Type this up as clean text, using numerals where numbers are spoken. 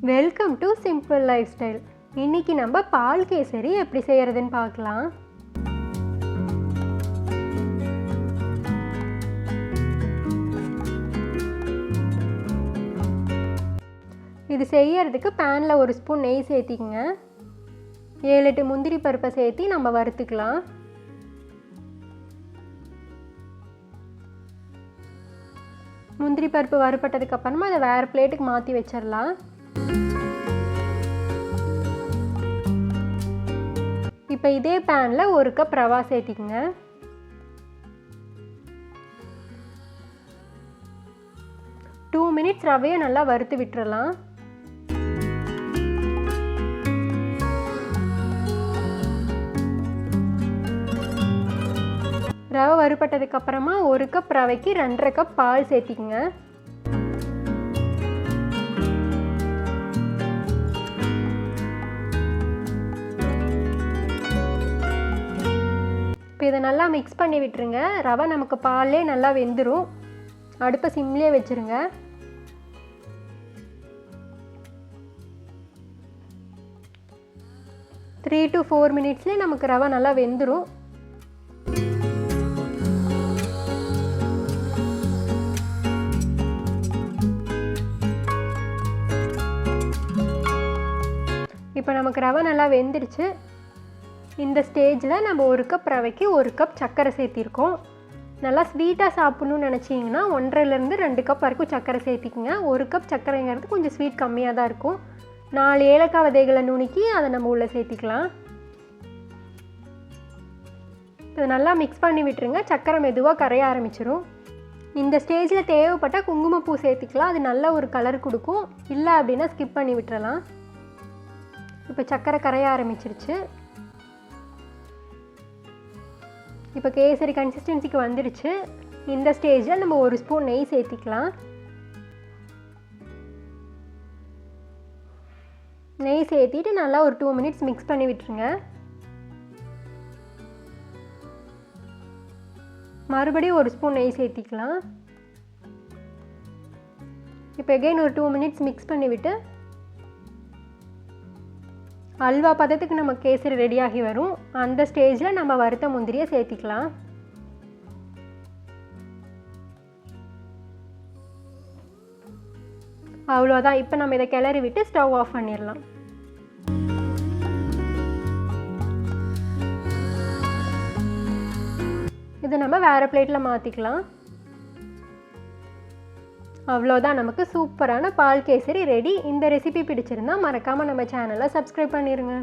Welcome to simple life style. இன்றைக்கி நம்ம பால் கேசரி எப்படி செய்கிறதுன்னு பார்க்கலாம். இது செய்யறதுக்கு பேனில் ஒரு ஸ்பூன் நெய் சேர்த்திக்கங்க. 7-8 முந்திரி பருப்பை சேர்த்தி நம்ம வறுத்துக்கலாம். முந்திரி பருப்பு வறுப்பட்டதுக்கு அப்புறமா அதை வேறு பிளேட்டுக்கு மாற்றி வச்சிடலாம். இப்போ இதே பேனில் 1 கப் ரவா சேர்த்திக்கங்க. டூ மினிட்ஸ் ரவையை நல்லா வறுத்து விட்டுறலாம். ரவை வறுப்பட்டதுக்கு அப்புறமா 1 கப் ரவைக்கு 2.5 கப் பால் சேர்த்திக்கங்க. இப்போ இதை நல்லா மிக்ஸ் பண்ணி விட்டுருங்க. ரவை நமக்கு பால்லே நல்லா வெந்துடும். அடுப்பை சிம்லேயே வச்சுருங்க. த்ரீ to 4 மினிட்ஸ்லேயே நமக்கு ரவை நல்லா வெந்துடும். இப்போ நமக்கு ரவை நல்லா வெந்துடுச்சு. இந்த ஸ்டேஜில் நம்ம 1 கப் ரவைக்கு 1 கப் சர்க்கரை சேர்த்திருக்கோம். நல்லா ஸ்வீட்டாக சாப்பிட்ணுன்னு நினச்சிங்கன்னா 1.5 to 2 கப் வரைக்கும் சர்க்கரை சேர்த்திக்குங்க. 1 கப் சர்க்கரைங்கிறது கொஞ்சம் ஸ்வீட் கம்மியாக தான் இருக்கும். 4 ஏலக்காய் விதைகளை நுணுக்கி அதை நம்ம உள்ளே சேர்த்திக்கலாம். இதை நல்லா மிக்ஸ் பண்ணி விட்டுருங்க. சர்க்கரை மெதுவாக கரைய ஆரம்பிச்சிடும். இந்த ஸ்டேஜில் தேவைப்பட்டால் குங்குமப்பூ சேர்த்திக்கலாம். அது நல்ல ஒரு கலர் கொடுக்கும். இல்லை அப்படின்னா ஸ்கிப் பண்ணி விட்டுறலாம். இப்போ சர்க்கரை கரைய ஆரம்பிச்சிருச்சு. இப்போ கேசரி கன்சிஸ்டன்சிக்கு வந்துடுச்சு. இந்த ஸ்டேஜில் நம்ம 1 ஸ்பூன் நெய் சேர்த்திக்கலாம். நெய் சேர்த்திட்டு நல்லா ஒரு 2 மினிட்ஸ் மிக்ஸ் பண்ணி விட்டுருங்க. மறுபடியும் 1 ஸ்பூன் நெய் சேர்த்திக்கலாம். இப்போ எகைன் ஒரு 2 மினிட்ஸ் மிக்ஸ் பண்ணி விட்டு அல்வா பதத்துக்கு நம்ம கேசரி ரெடியாகி வரும். அந்த ஸ்டேஜில் நம்ம வறுத்த முந்திரியை சேர்த்திக்கலாம். அவ்வளோதான். இப்போ நம்ம இதை கிளறி விட்டு ஸ்டவ் ஆஃப் பண்ணிடலாம். இதை நம்ம வேறு பிளேட்டில் மாற்றிக்கலாம். அவ்வளோதான், நமக்கு சூப்பரான பால் கேசரி ரெடி. இந்த ரெசிபி பிடிச்சிருந்தா மறக்காமல் நம்ம சேனலை சப்ஸ்கிரைப் பண்ணிடுங்க.